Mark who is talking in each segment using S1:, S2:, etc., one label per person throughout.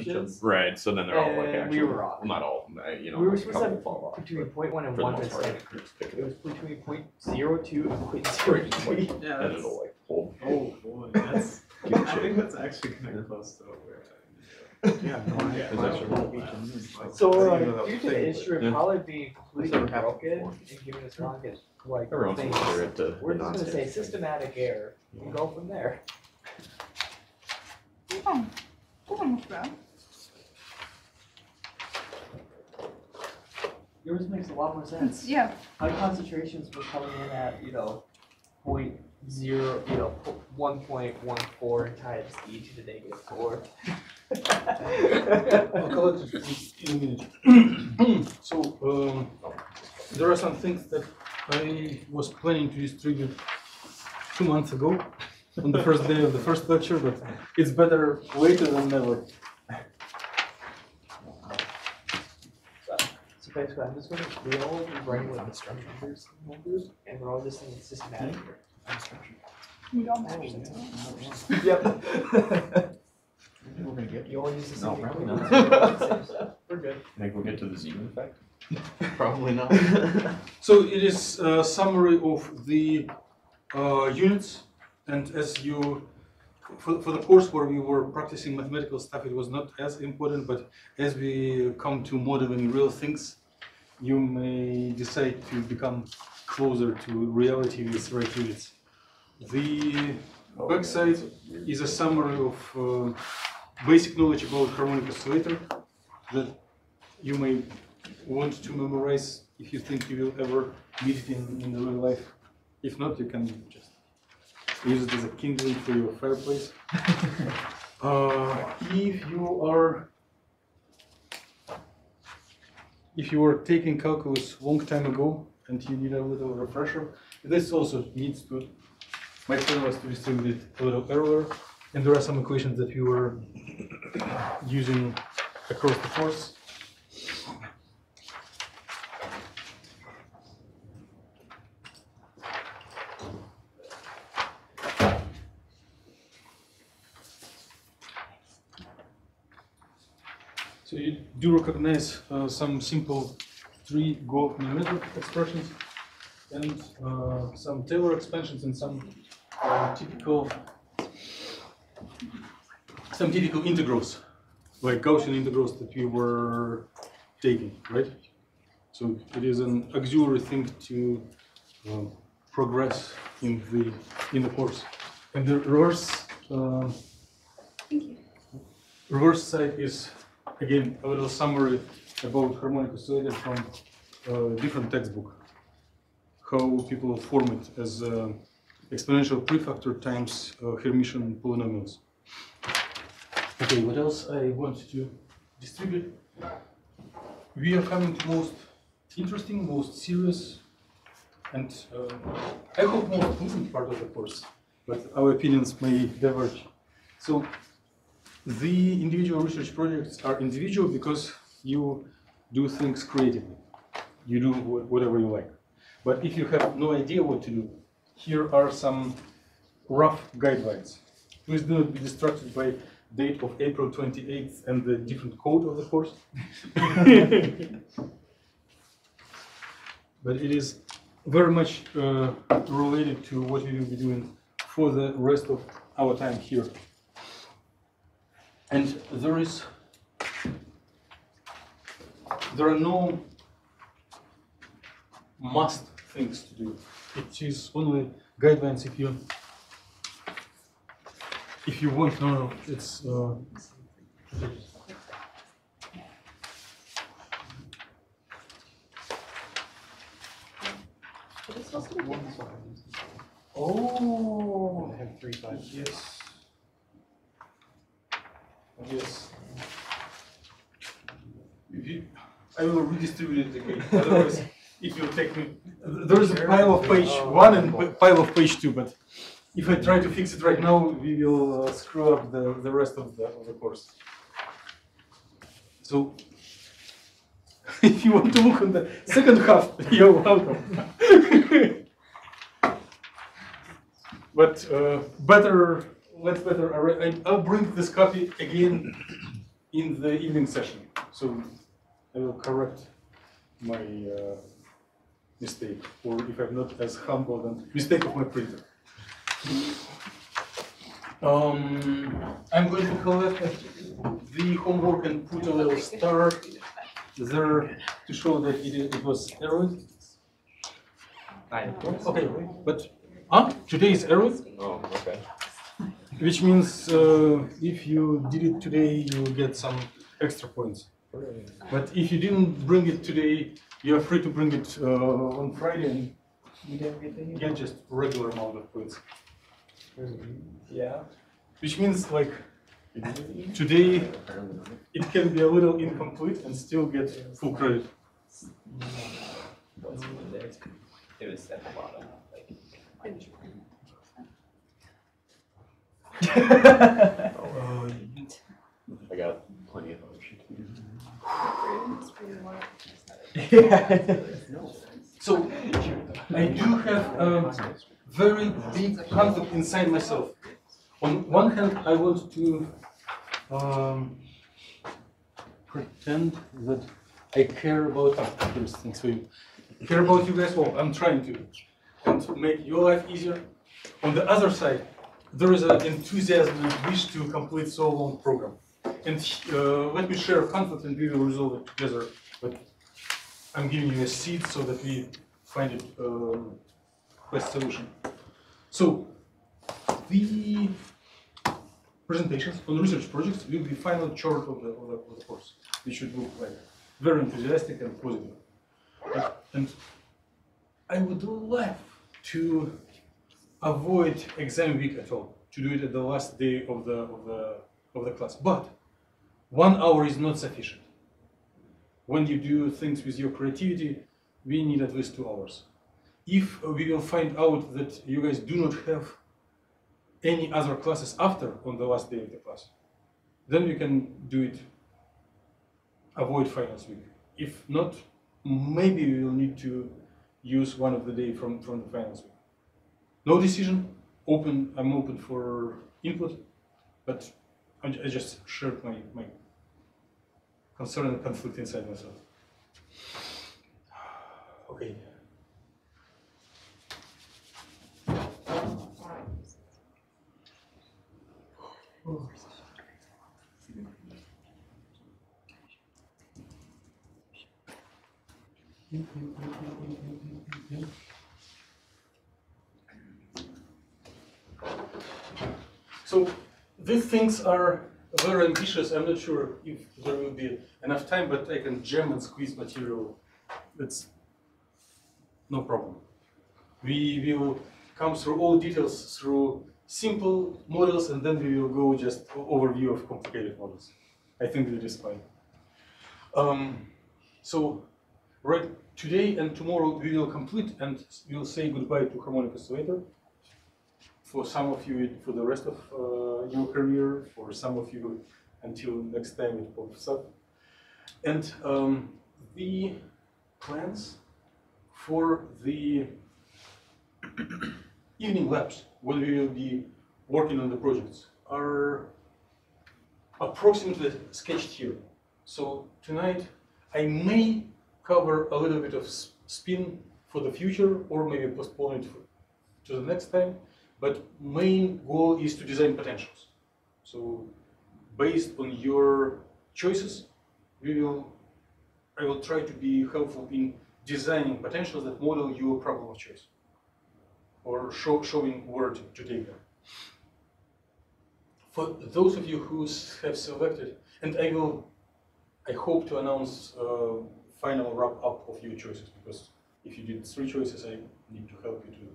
S1: concentrations.
S2: Right, so then they're all like
S1: And
S2: actually,
S1: we were off.
S2: not all, you know,
S1: We were
S2: like a
S1: supposed to
S2: couple
S1: have
S2: fall off.
S1: between
S2: but
S1: 0.1 and
S2: for the most
S1: 1%.
S2: part, just pick
S1: It
S2: it
S1: was
S2: up.
S1: between 0.02 and 0.03.
S3: Yeah,
S2: And it'll like hold.
S3: oh boy, that's.
S2: Keep it
S3: I
S2: shape.
S3: think that's actually kind of close to where.
S4: Yeah, no, I
S2: Yeah,
S4: I
S2: that's
S4: don't
S2: true.
S4: know.
S1: So
S4: I didn't know
S1: like,
S4: that
S1: due
S4: was
S1: to the
S4: a thing,
S1: instrument
S2: yeah.
S1: probably being completely
S4: Never happened
S1: broken
S4: before.
S1: and giving us wrong like
S2: Every once in a
S1: things,
S2: while, they're at the
S1: we're just gonna say
S2: non-standard.
S1: systematic error and go from there.
S5: Oh, that's not much bad.
S1: Yours makes a lot more sense.
S5: Yeah.
S1: My concentrations were coming in at, 0.0, 1.14 times e to the -4.
S6: I'll collect it in a minute. So, there are some things that I was planning to distribute 2 months ago on the first day of the first lecture, but it's better later than never.
S1: So basically, I'm just gonna, we all be writing with instruction numbers, and we're all just saying systematic error.
S5: We don't have to.
S1: Yep.
S4: We're gonna get.
S1: You all use the
S2: No,
S1: same
S2: probably
S1: equipment, same stuff. We're good.
S2: Think we'll get to the Zeman effect?
S4: Probably not.
S6: So it is a summary of the units, and as you, for the course where we were practicing mathematical stuff, it was not as important, but as we come to modeling real things, you may decide to become closer to reality with right units. The backside is a summary of basic knowledge about harmonic oscillator that you may want to memorize if you think you will ever meet it in the real life. If not, you can just use it as a kindling for your fireplace. If you were taking calculus long time ago and you need a little refresher, this also needs to. My plan was to distribute it a little earlier, and there are some equations that we were using across the course. So you do recognize some simple 3 gold millimeter expressions and some Taylor expansions and some typical integrals, like Gaussian integrals that we were taking, right? So it is an auxiliary thing to progress in the course. And the reverse side is again a little summary about harmonic oscillator from different textbook. How people form it as exponential prefactor times Hermitian polynomials. Okay, what else I want to distribute? We are coming to most interesting, most serious, and I hope most moving part of the course, but our opinions may diverge. So the individual research projects are individual because you do things creatively. You do whatever you like. But if you have no idea what to do, here are some rough guidelines. Please do not be distracted by date of April 28th and the different code of the course. But it is very much related to what we will be doing for the rest of our time here. And there are no must things to do. It is only guidelines if you want. No, it's
S1: Oh,
S6: I have 3 5. Yes. Yes. I will redistribute it again. Otherwise, it will take me. There is a pile of page 1 and pile of page 2, but if I try to fix it right now, we will screw up the rest of the course. So, if you want to look on the second half, you're welcome. But let's better arrange. I'll bring this copy again in the evening session. So I will correct my mistake, or if I'm not as humble, then mistake of my printer. I'm going to collect the homework and put a little star there to show that it was errored. Okay, but today is errored,
S2: Oh, okay.
S6: which means if you did it today, you will get some extra points. But if you didn't bring it today, you are free to bring it on Friday and you get just regular amount of points.
S1: Yeah.
S6: Which means like today it can be a little incomplete and still get full credit.
S1: It was at the bottom.
S2: I got plenty of other shit to do.
S6: So I do have a very big conflict inside myself. On one hand, I want to pretend that I care about things for you. Care about you guys. Well, I'm trying to, and to make your life easier. On the other side, there is an enthusiasm and wish to complete so long program. And let me share a conflict and we will resolve it together. But I'm giving you a seed so that we find it best solution. So the presentations on research projects will be final chart of the course. It should look like very enthusiastic and positive. And I would love to avoid exam week at all, to do it at the last day of the class. But 1 hour is not sufficient. When you do things with your creativity, we need at least 2 hours. If we will find out that you guys do not have any other classes after on the last day of the class, then we can do it, avoid finals week. If not, maybe we will need to use one of the day from the finals week. No decision, I'm open for input, but I just shared my concern and conflict inside myself. Okay. So these things are very ambitious. I'm not sure if there will be enough time, but I can jam and squeeze material. That's no problem. We will come through all details through simple models, and then we will go just overview of complicated models. I think that is fine. So right today and tomorrow we will complete and we will say goodbye to harmonic oscillator. For some of you, for the rest of your career, for some of you until next time it pops up. And the plans for the evening labs, when we will be working on the projects, are approximately sketched here. So tonight I may cover a little bit of spin for the future, or maybe postpone it to the next time. But main goal is to design potentials. So based on your choices, I will try to be helpful in designing potentials that model your problem of choice, or showing where to take them. For those of you who have selected, and I hope to announce final wrap up of your choices, because if you did 3 choices, I need to help you to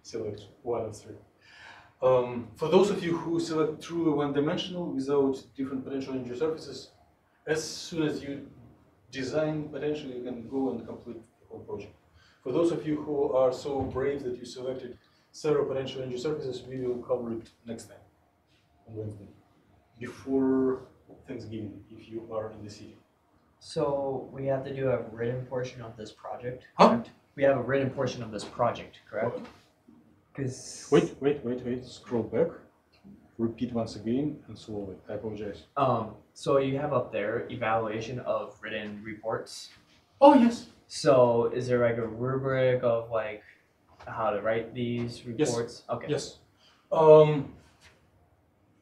S6: select 1 of 3. For those of you who select truly one-dimensional without different potential energy surfaces, as soon as you design potential, you can go and complete the whole project. For those of you who are so brave that you selected several potential energy surfaces, we will cover it next time, on Wednesday, before Thanksgiving, if you are in the city.
S1: So we have to do a written portion of this project,
S6: Huh?
S1: correct? We have a written portion of this project, correct? Because
S6: Wait, scroll back, repeat once again, and slowly. I apologize.
S1: So you have up there evaluation of written reports.
S6: Oh yes.
S1: So is there like a rubric of like how to write these
S6: Yes.
S1: reports? Okay.
S6: Yes.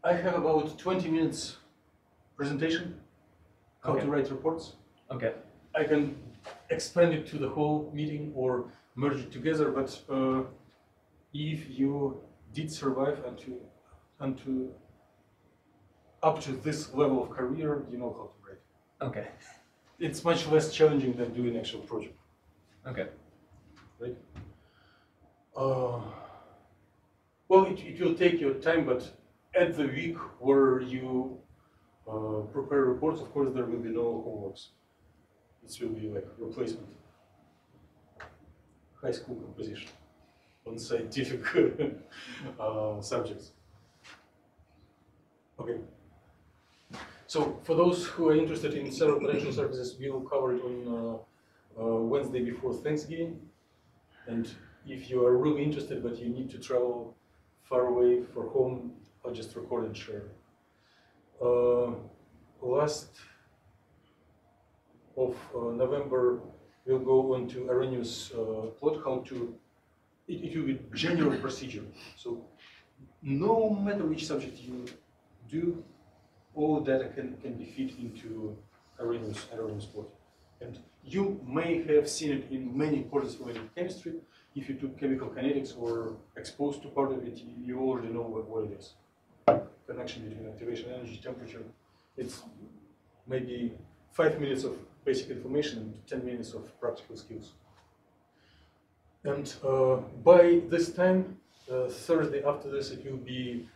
S6: I have about 20 minutes presentation, how
S1: Okay.
S6: to write reports.
S1: Okay.
S6: I can expand it to the whole meeting or merge it together, but if you did survive unto up to this level of career, you know how to write.
S1: Okay.
S6: It's much less challenging than doing actual project,
S1: Okay.
S6: right? Well, it will take your time, but at the week where you prepare reports, of course, there will be no homeworks. It will be like replacement. High school composition on scientific subjects. Okay. So for those who are interested in several potential services, we will cover it on Wednesday before Thanksgiving. And if you are really interested but you need to travel far away for home, I'll just record and share. Last of November, we'll go on to Arrhenius plot how to, it will be general procedure. So no matter which subject you do, all data can be fit into Arrhenius plot. And you may have seen it in many courses related to chemistry. If you took chemical kinetics or exposed to part of it, you already know what it is. Connection between activation energy, temperature. It's maybe 5 minutes of basic information and 10 minutes of practical skills. And by this time, Thursday after this, it will be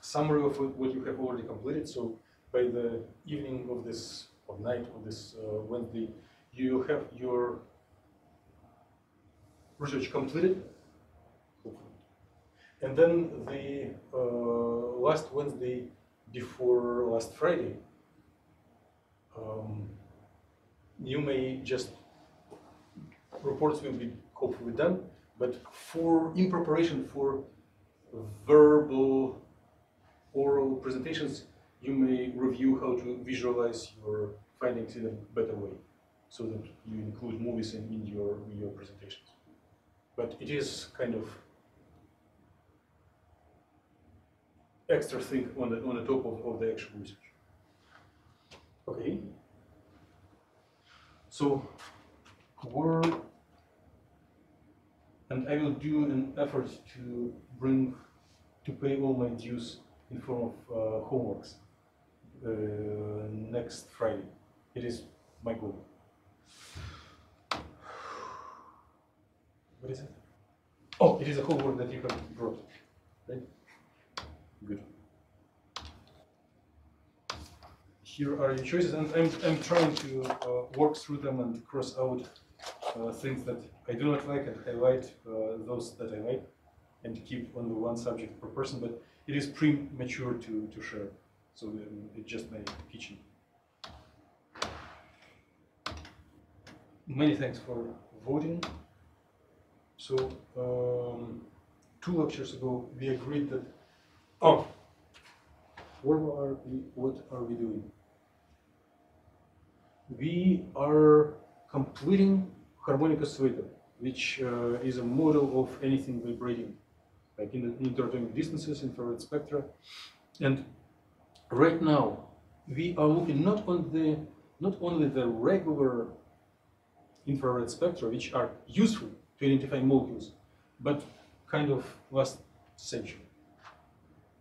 S6: summary of what you have already completed. So by the evening of this, or night of this Wednesday, you have your research completed, hopefully. And then the last Wednesday before last Friday, you may just, reports will be hopefully done, but in preparation for verbal oral presentations, you may review how to visualize your findings in a better way, so that you include movies in your presentations. But it is kind of extra thing on the top of the actual research. Okay. So and I will do an effort to pay all my dues in form of homeworks next Friday. It is my goal. What is it? Oh, it is a homework that you have brought, right? Good. Here are your choices, and I'm trying to work through them and cross out things that I do not like and highlight those that I like, and keep only one subject per person. But it is premature to share, so it's just my kitchen. Many thanks for voting. So 2 lectures ago, we agreed that. Oh, where are we? What are we doing? We are completing harmonic oscillator, which is a model of anything vibrating, like in the interatomic distances, infrared spectra. And right now, we are looking not only the regular infrared spectra, which are useful to identify molecules, but kind of last century.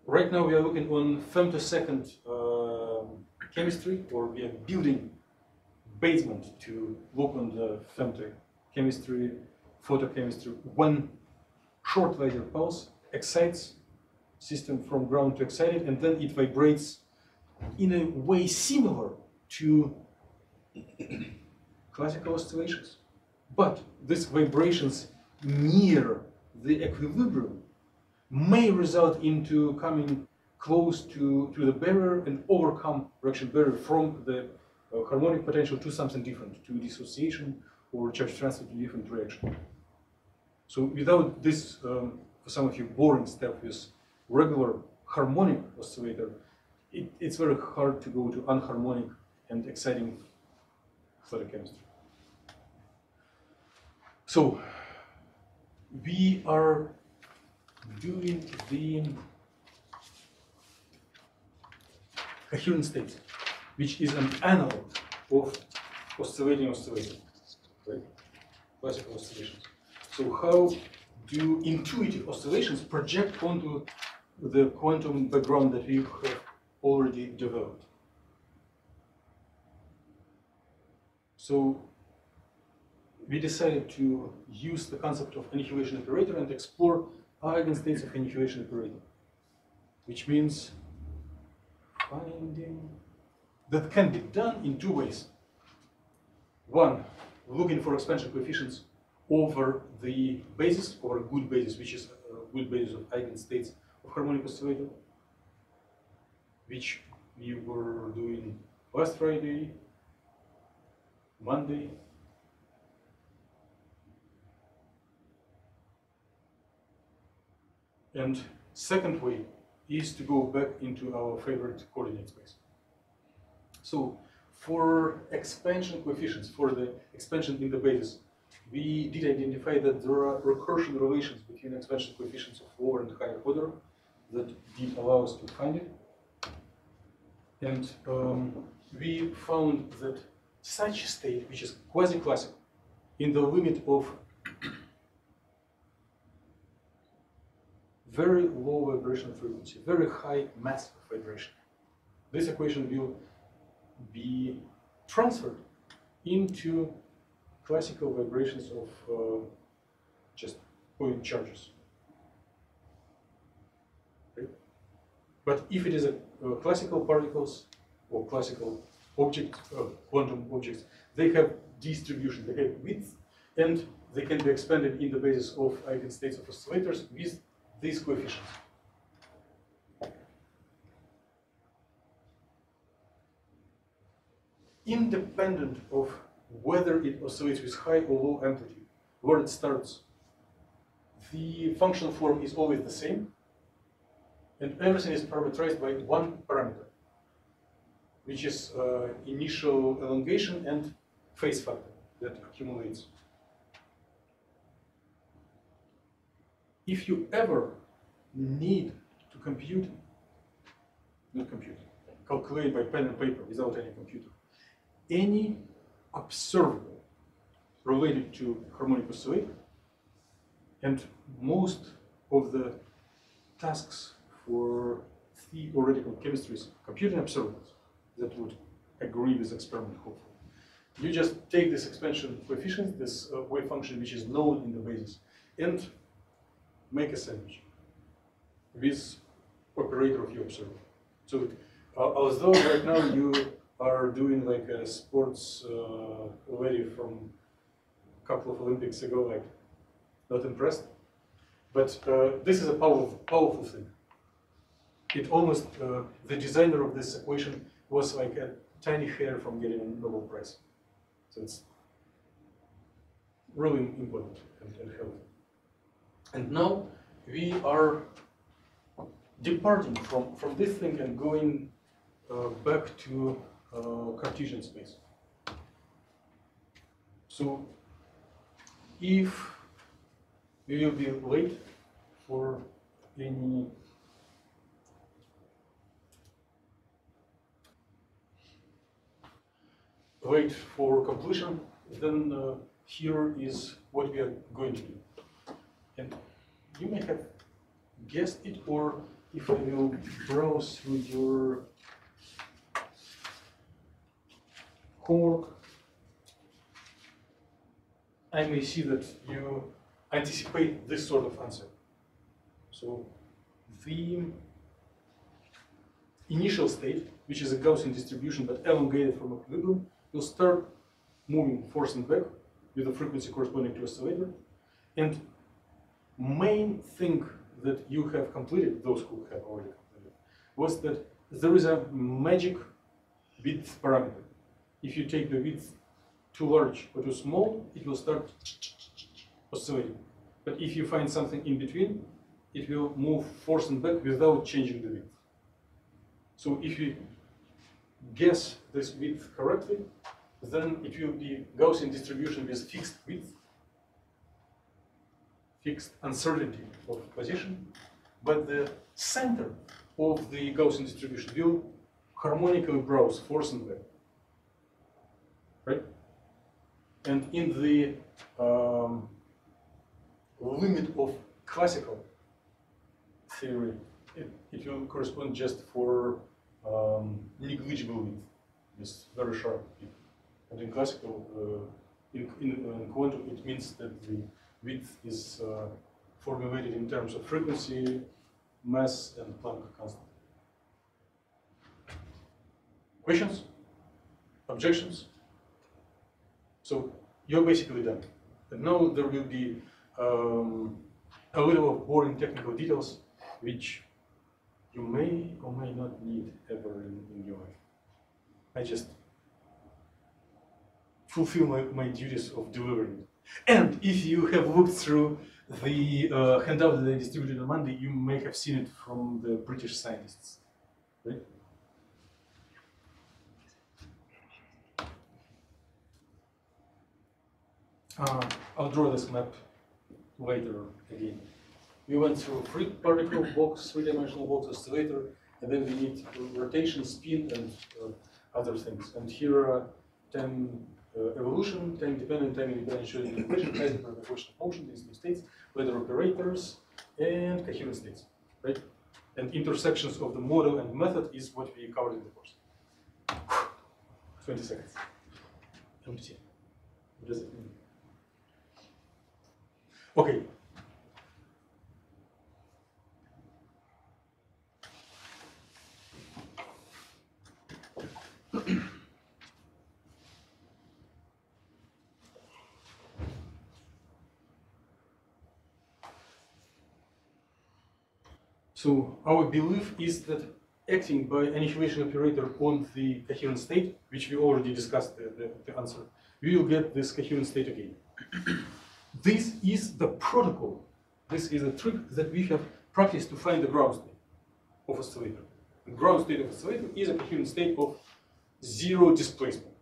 S6: Right now, we are looking on femtosecond chemistry, or we are building basement to look on the femtochemistry, photochemistry. One short laser pulse excites system from ground to excited, and then it vibrates in a way similar to classical oscillations. But these vibrations near the equilibrium may result into coming close to the barrier and overcome reaction barrier from the harmonic potential to something different, to dissociation or charge transfer to different reaction. So without this, for some of you, boring step with regular harmonic oscillator, it's very hard to go to unharmonic and exciting photochemistry. So we are doing the coherent state, which is an analog of oscillating oscillator, right? Classical oscillations. So how do intuitive oscillations project onto the quantum background that we have already developed? So we decided to use the concept of annihilation operator and explore eigenstates of annihilation operator, which means finding that can be done in two ways. One, looking for expansion coefficients over the basis, over a good basis, which is a good basis of eigenstates of harmonic oscillator, which we were doing last Friday, Monday. And second way is to go back into our favorite coordinate space. So for expansion coefficients, for the expansion in the basis, we did identify that there are recursion relations between expansion coefficients of lower and higher order that did allow us to find it. And we found that such a state, which is quasi-classical, in the limit of very low vibration frequency, very high mass of vibration, this equation will be transferred into classical vibrations of just point charges. Okay? But if it is a classical particles or classical object, quantum objects, they have distribution, they have width, and they can be expanded in the basis of eigenstates of oscillators with these coefficients. Independent of whether it oscillates with high or low amplitude, where it starts, the functional form is always the same, and everything is parameterized by one parameter, which is initial elongation and phase factor that accumulates. If you ever need to calculate by pen and paper without any computer, any observable related to harmonic oscillator, and most of the tasks for theoretical chemistries, computing observables that would agree with experiment, hopefully. You just take this expansion coefficient, this wave function which is known in the basis, and make a sandwich with operator of your observer. So although right now you are doing like a sports already from a couple of Olympics ago, like not impressed, but this is a powerful thing. It almost, the designer of this equation was like a tiny hair from getting a Nobel Prize. So it's really important and healthy. And now we are departing from this thing and going back to Cartesian space. So if we will be late for any completion, then here is what we are going to do. And you may have guessed it, or if I will browse through your homework, I may see that you anticipate this sort of answer. So the initial state, which is a Gaussian distribution but elongated from equilibrium, will start moving forth and back with a frequency corresponding to oscillator. And main thing that you have completed, those who have already completed, was that there is a magic width parameter. If you take the width too large or too small, it will start oscillating. But if you find something in between, it will move forth and back without changing the width. So if you guess this width correctly, then it will be Gaussian distribution with fixed width, fixed uncertainty of position, but the center of the Gaussian distribution will harmonically browse force and back, right? And in the limit of classical theory, it will correspond just for negligible width, this very sharp width. And in classical, in quantum, it means that the width is formulated in terms of frequency, mass, and Planck constant. Questions? Objections? So you're basically done. And now there will be a little of boring technical details which you may or may not need ever in your life. I just fulfill my duties of delivering it. And if you have looked through the handout that I distributed on Monday, you may have seen it from the British scientists, right? I'll draw this map later again. We went through particle box, three-dimensional box oscillator, and then we need rotation, spin, and other things. And here are time evolution, time-dependent, time-independent Schrödinger equation, Heisenberg equation of motion, these new states, ladder operators, and coherent states, right? And intersections of the model and method is what we covered in the course. 20 seconds. Empty. What does it mean? Okay. So our belief is that acting by annihilation operator on the coherent state, which we already discussed the answer, we will get this coherent state again. This is the protocol. This is a trick that we have practiced to find the ground state of oscillator. The ground state of oscillator is a coherent state of zero displacement.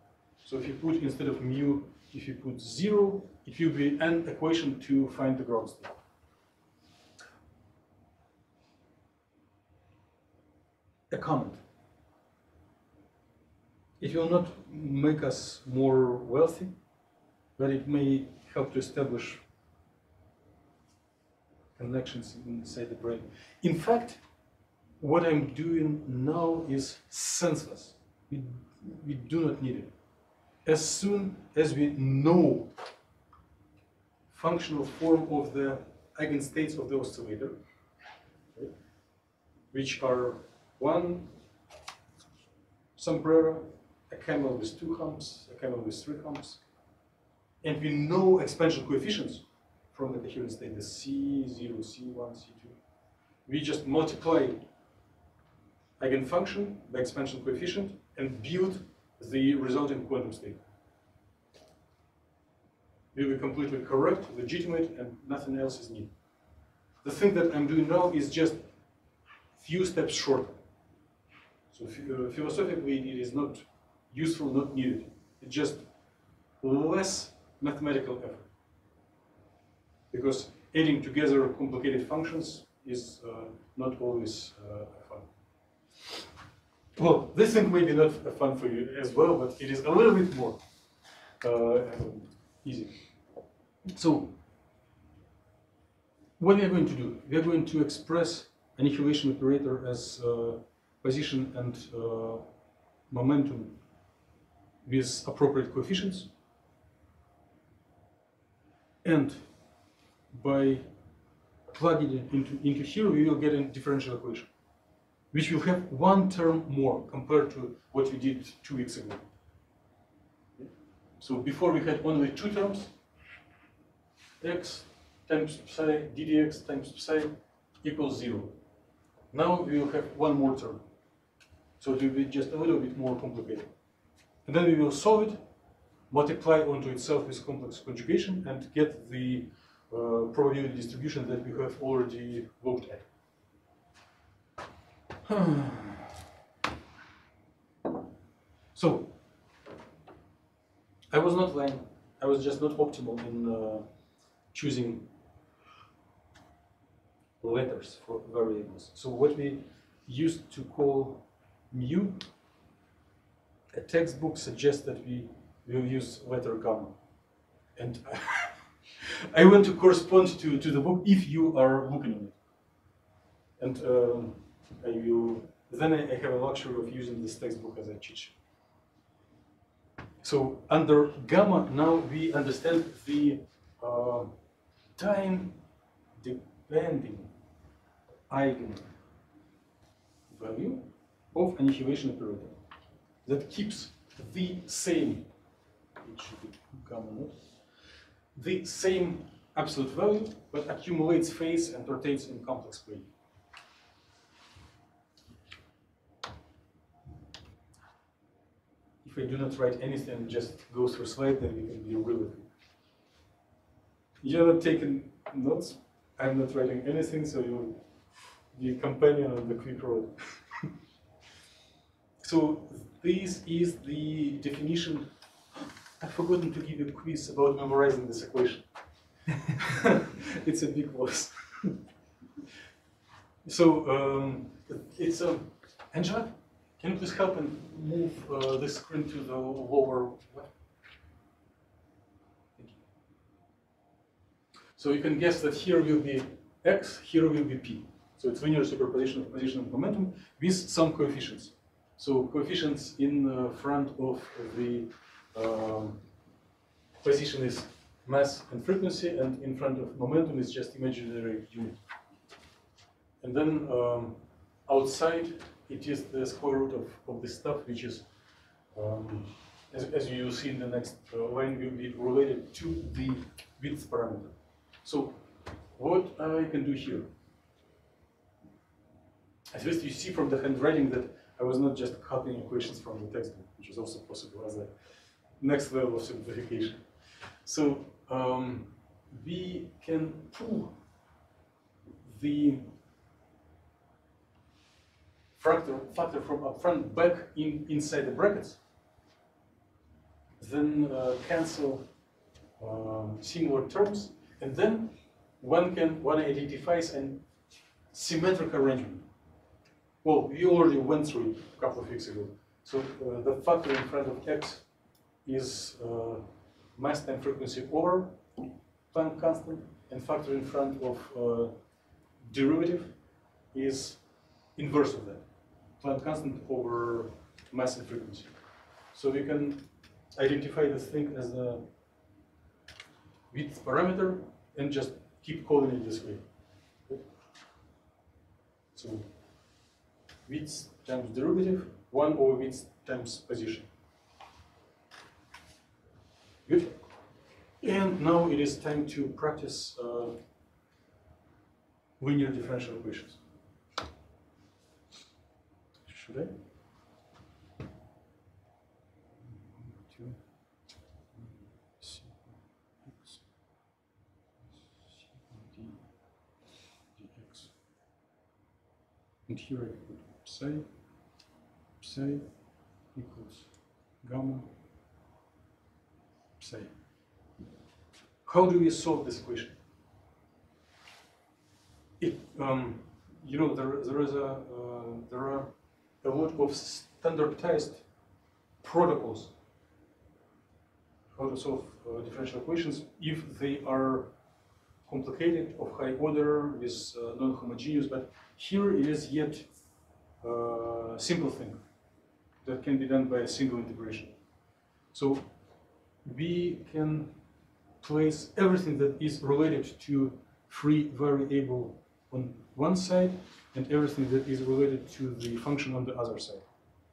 S6: So if you put, instead of mu, if you put 0, it will be an equation to find the ground state. A comment. It will not make us more wealthy, but it may help to establish connections inside the brain. In fact, what I'm doing now is senseless. We do not need it. As soon as we know functional form of the eigenstates of the oscillator, right, which are one sombrero, a camel with 2 humps, a camel with 3 humps, and we know expansion coefficients from the coherent state, the C0, C1, C2. We just multiply eigenfunction by expansion coefficient and build the resulting quantum state. Will be completely correct, legitimate, and nothing else is needed. The thing that I'm doing now is just few steps shorter. So philosophically, it is not useful, not needed. It's just less mathematical effort. Because adding together complicated functions is not always fun. Well, this thing may be not fun for you as well, but it is a little bit more easy. So, what we are going to do? We are going to express annihilation operator as position and momentum with appropriate coefficients. And by plugging it into here, we will get a differential equation, which will have one term more compared to what we did 2 weeks ago. So before we had only 2 terms, x times psi, ddx times psi equals 0. Now we will have one more term. So it will be just a little bit more complicated. And then we will solve it, multiply onto itself with complex conjugation, and get the probability distribution that we have already looked at. So I was not lying. I was just not optimal in choosing letters for variables. So what we used to call mu, a textbook suggests that we will use letter gamma. And I want to correspond to the book if you are looking at it. And then I have a luxury of using this textbook as a cheat sheet. So under gamma, now we understand the time-depending eigenvalue of annihilation operator that keeps the same, it should be gamma naught, the same absolute value, but accumulates phase and rotates in complex plane. If I do not write anything, just go through slide, then we can be really quick. You're not taking notes, I'm not writing anything, so you'll be a companion on the quick road. So this is the definition. I've forgotten to give you a quiz about memorizing this equation. It's a big loss. So it's Angela, can you please help and move the screen to the lower left? Thank you. So you can guess that here will be x, here will be p. So it's linear superposition of position and momentum with some coefficients. So coefficients in front of the position is mass and frequency, and in front of momentum is just imaginary unit. And then outside, it is the square root of this stuff, which is, as you will see in the next line, will be related to the width parameter. So what I can do here, at least you see from the handwriting that I was not just copying equations from the textbook, which is also possible as a next level of simplification. So we can pull the factor from upfront back inside the brackets, then cancel similar terms, and then one identifies a symmetric arrangement. Well, we already went through it a couple of weeks ago. So the factor in front of x is mass time frequency over Planck constant, and factor in front of derivative is inverse of that, Planck constant over mass and frequency. So we can identify this thing as a width parameter and just keep calling it this way. So width times derivative, 1 over width times position. Good. And now it is time to practice linear differential equations. Should I? 2 c x d dx. And here I put psi equals gamma psi. How do we solve this equation? It, you know, there are a lot of standardized protocols how to solve differential equations if they are complicated, of high order, with non-homogeneous. But here it is yet a simple thing that can be done by a single integration. So we can place everything that is related to free variable on one side and everything that is related to the function on the other side.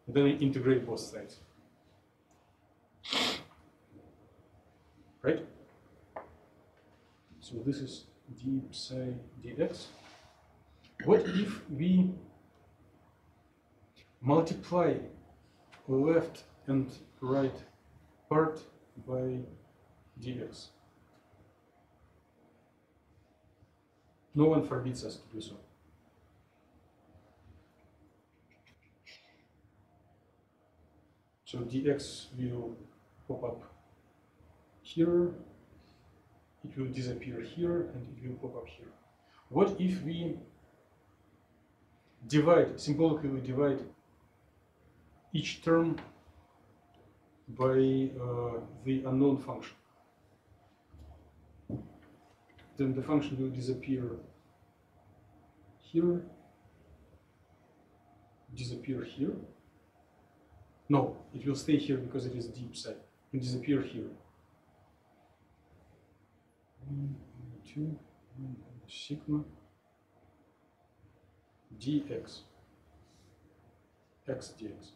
S6: And then integrate both sides. Right? So this is d psi dx. What if we multiply left and right part by dx? No one forbids us to do so. So dx will pop up here, it will disappear here, and it will pop up here. What if we divide, symbolically we divide each term by the unknown function? Then the function will disappear here, disappear here. No, it will stay here because it is deep side, and disappear here. 1, 2, sigma dx, x dx.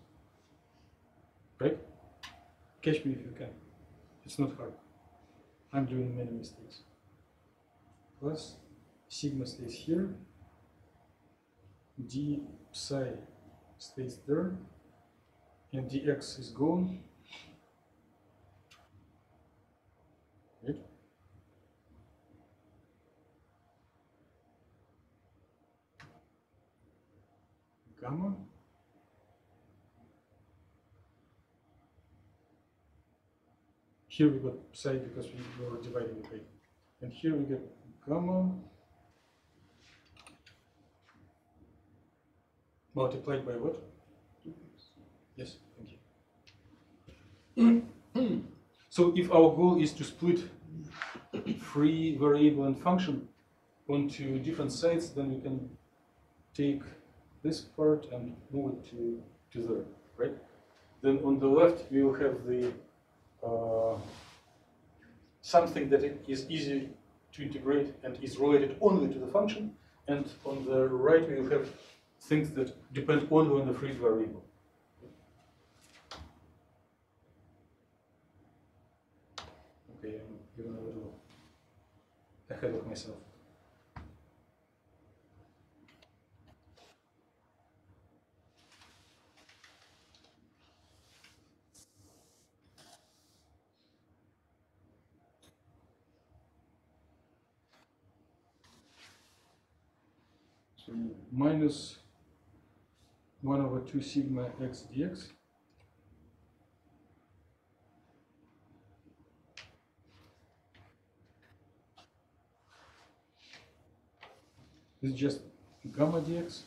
S6: Right? Catch me if you can. It's not hard. I'm doing many mistakes. Plus sigma stays here, d psi stays there, and dx is gone. Right? Gamma. Here we got psi because we were dividing by, and here we get gamma multiplied by what? Yes, thank you. So if our goal is to split free variable and function onto different sides, then we can take this part and move it to there, right? Then on the left we will have the something that is easy to integrate and is related only to the function, and on the right we will have things that depend only on the free variable. Okay, I'm even a little ahead of myself. So minus 1/2 sigma x dx is just gamma dx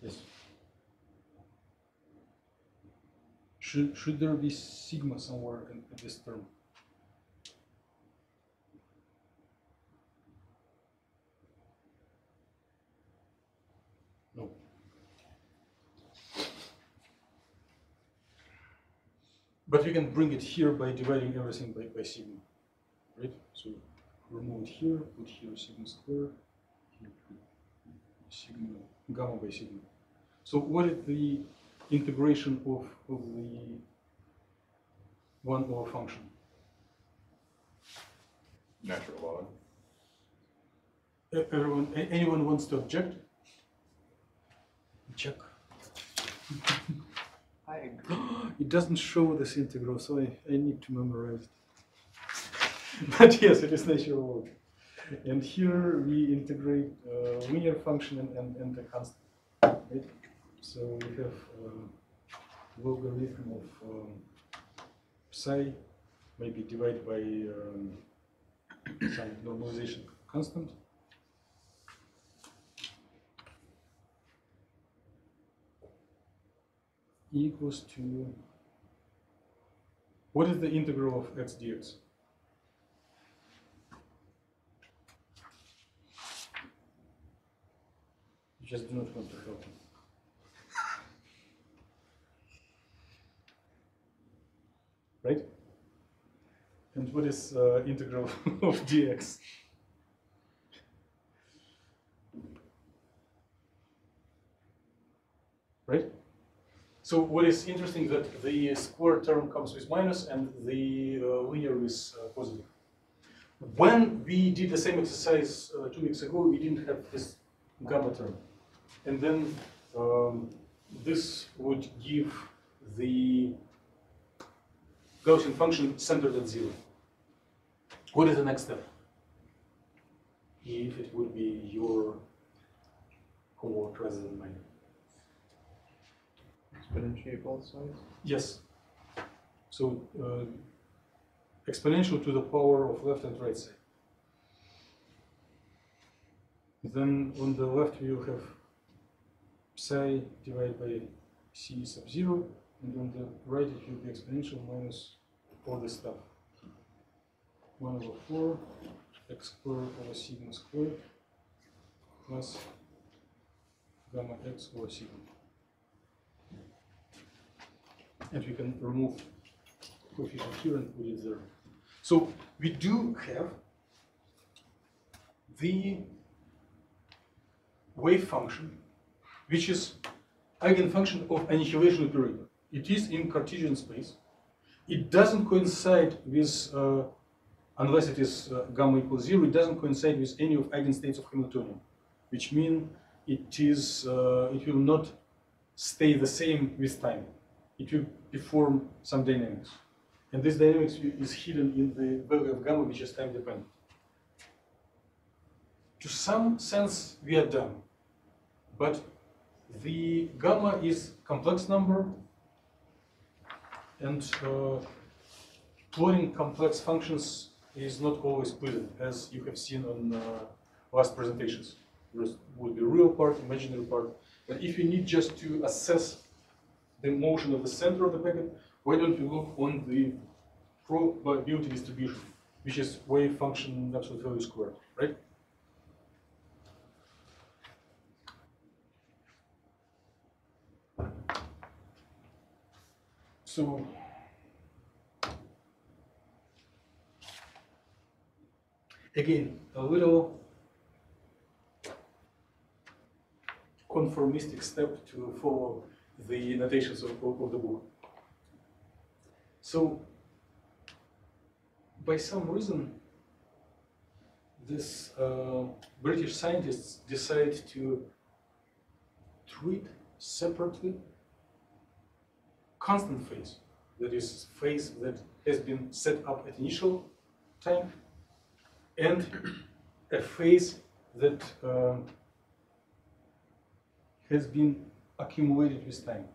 S6: yes. Should there be sigma somewhere in this term? No. But we can bring it here by dividing everything by sigma, right? So remove it here, put here sigma square, here put sigma, gamma by sigma. So what is the integration of the 1 over function?
S2: Natural log.
S6: Anyone wants to object? Check.
S1: I agree.
S6: It doesn't show this integral, so I need to memorize it. But yes, it is natural log. And here we integrate linear function and the constant. Right? So we have logarithm of psi, maybe divided by some normalization constant. Equals to, what is the integral of x dx? You just do not want to help me. Right? And what is integral of dx? Right? So what is interesting that the square term comes with minus and the linear is positive. When we did the same exercise 2 weeks ago, we didn't have this gamma term. And then this would give the Gaussian function centered at 0. What is the next step? If it would be your cohort rather than minor.
S4: Exponentiate both sides?
S6: Yes. So exponential to the power of left and right side. Then on the left you have psi divided by c sub 0, and on the right it will be exponential minus all this stuff. 1 over 4 x squared over sigma squared plus gamma x over sigma. And we can remove coefficient here and put it there. So we do have the wave function, which is eigenfunction of annihilation operator. It is in Cartesian space. It doesn't coincide with, unless it is gamma equals 0, it doesn't coincide with any of eigenstates of Hamiltonian, which means it will not stay the same with time. It will perform some dynamics. And this dynamics is hidden in the value of gamma, which is time dependent. To some sense, we are done. But the gamma is complex number, and plotting complex functions is not always pleasant, as you have seen on last presentations. There would be real part, imaginary part. But if you need just to assess the motion of the center of the packet, why don't you look on the probability distribution, which is wave function absolute value squared, right? So again, a little conformistic step to follow the notations of the book. So by some reason, this British scientists decide to treat separately constant phase, that is phase that has been set up at initial time, and a phase that has been accumulated with time.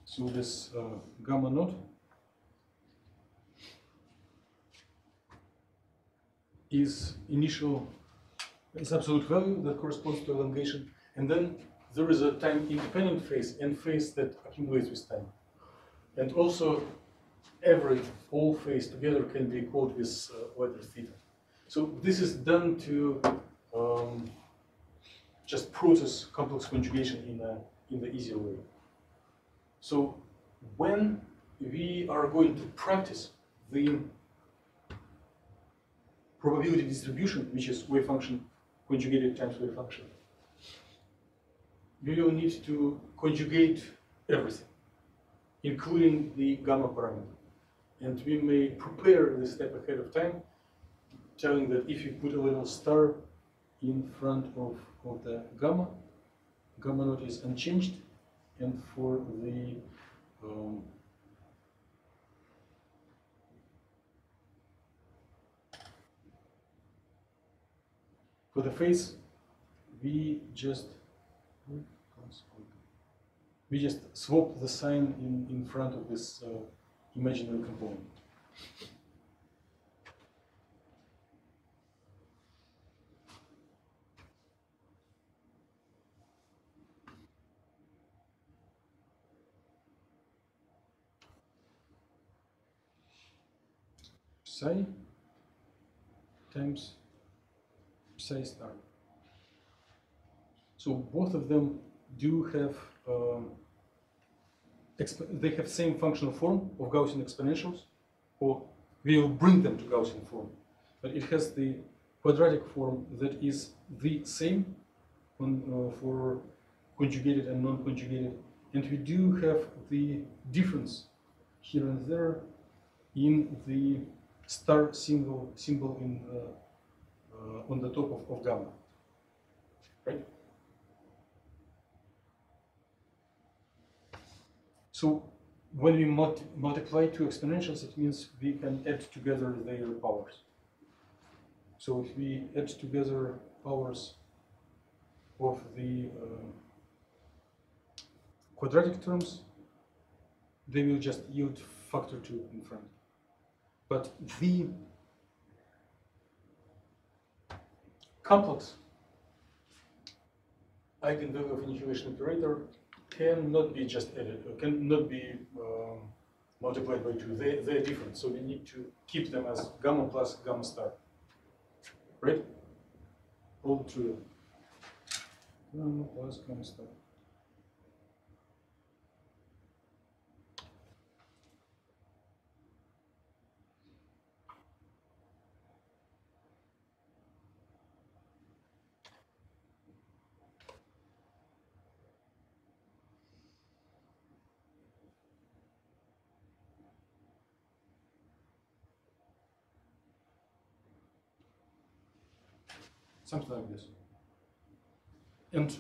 S6: So this gamma naught is absolute value that corresponds to elongation, and then there is a time independent phase and phase that accumulates with time. And also all phase together can be called with letter theta. So this is done to just process complex conjugation in the easier way. So when we are going to practice the probability distribution, which is wave function conjugated times wave function, we will need to conjugate everything, including the gamma parameter. And we may prepare this step ahead of time, telling that if you put a little star in front of the gamma naught is unchanged, and for the phase, we just swap the sign in front of this imaginary component. Psi times psi star. So both of them do have they have same functional form of Gaussian exponentials, or we will bring them to Gaussian form, but it has the quadratic form that is the same for conjugated and non-conjugated, and we do have the difference here and there in the star symbol in on the top of gamma, right? So when we multiply two exponentials, it means we can add together their powers. So if we add together powers of the quadratic terms, they will just yield factor 2 in front. But the complex eigenvalue of integration operator cannot be just added, cannot be multiplied by 2. They're different, so we need to keep them as gamma plus gamma star. Right? All true. Gamma plus gamma star. Something like this. And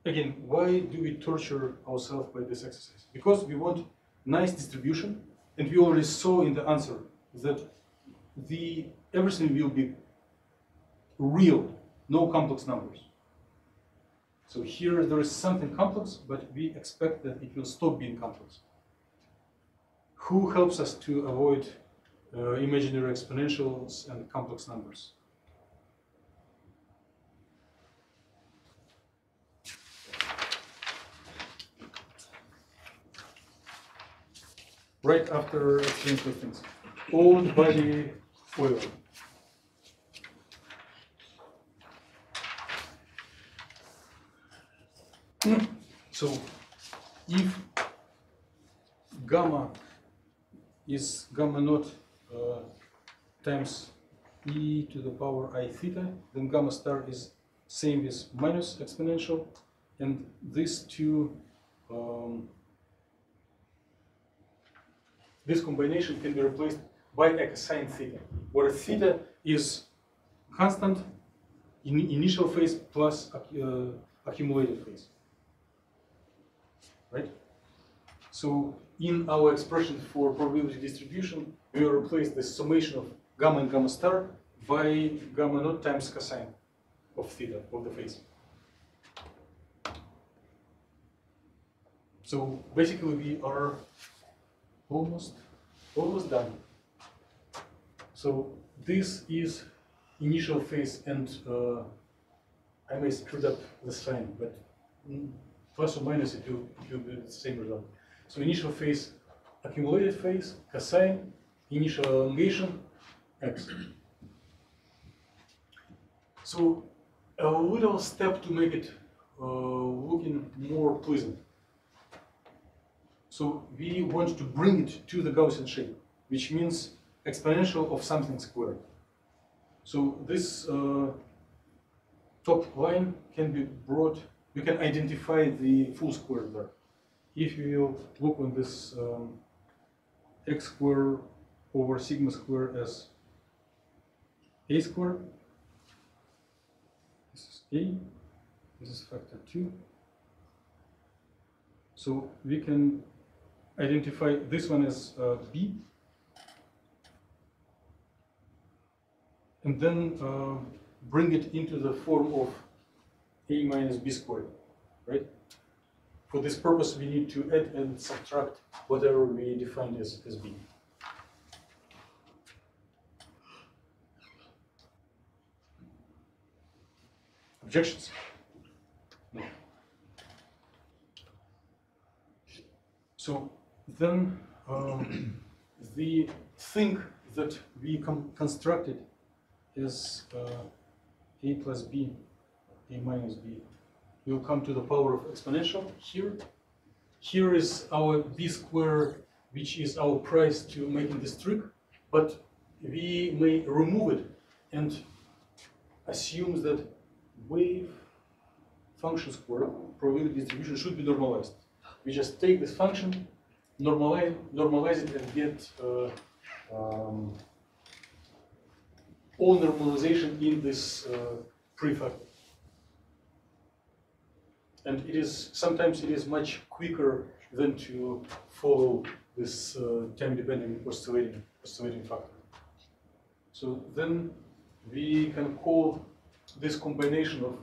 S6: again, why do we torture ourselves by this exercise? Because we want nice distribution, and we already saw in the answer that everything will be real, no complex numbers. So here there is something complex, but we expect that it will stop being complex. Who helps us to avoid imaginary exponentials and complex numbers? Right after explaining two things. Old body oil. So if gamma is gamma naught times e to the power I theta, then gamma star is same as minus exponential, and these two this combination can be replaced by a cosine theta, where theta is constant in initial phase plus accumulated phase. Right? So in our expression for probability distribution, we will replace the summation of gamma and gamma star by gamma naught times cosine of theta, of the phase. So basically we are almost done. So this is initial phase, and I may screwed up the sign, but plus or minus it will be the same result. So initial phase, accumulated phase, cosine, initial elongation, x. So a little step to make it looking more pleasant. So we want to bring it to the Gaussian shape, which means exponential of something squared. So this top line can be brought, we can identify the full square there. If you will look on this x squared over sigma squared as a squared, this is a, this is factor 2. So we can identify this one as b, and then bring it into the form of a minus b squared, right? For this purpose, we need to add and subtract whatever we defined as b. Objections? No. So then the thing that we constructed is a plus b, a minus b, will come to the power of exponential here. Here is our b squared, which is our price to making this trick, but we may remove it and assume that wave function square probability distribution should be normalized. We just take this function, normalize it, and get all normalization in this prefactor. And it is sometimes it is much quicker than to follow this time-dependent oscillating factor. So then we can call this combination of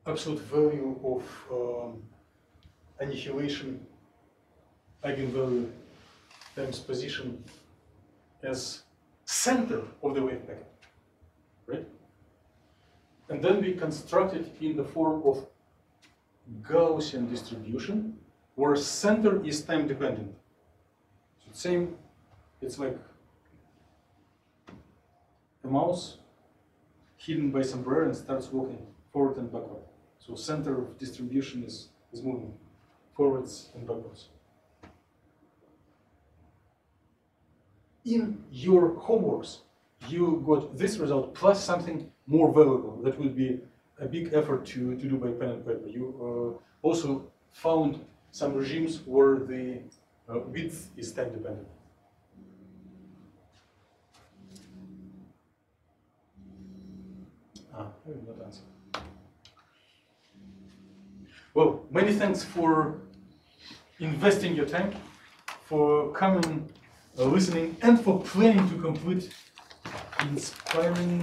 S6: absolute value of annihilation eigenvalue times position as center of the wave packet, right? And then we construct it in the form of Gaussian distribution, where center is time dependent. So it's same, it's like a mouse hidden by somewhere and starts walking forward and backward. So center of distribution is moving forwards and backwards. In your homeworks, you got this result plus something more valuable that would be a big effort to do by pen and paper. You also found some regimes where the width is time dependent. I will not answer. Well, many thanks for investing your time, for coming, listening, and for planning to complete inspiring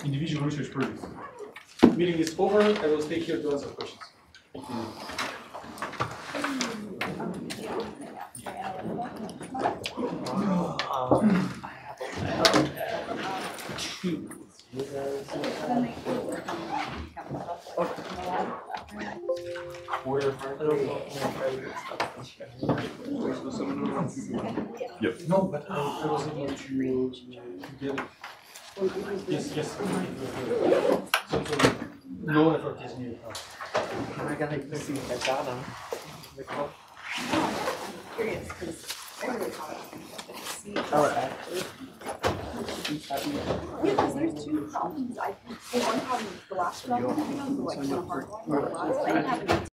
S6: individual research projects. Meeting is over. I will stay here to answer questions. Thank you.
S2: Yep.
S6: No, but I was able to get it. Yes. So no effort is needed.
S1: Am I gonna see that data?
S5: Curious, because I really thought I was going to see.
S1: Oh,
S5: Yeah, because there's two problems. I think one problem, the last problem, I think that was the like kind of hard one. The last, I didn't have any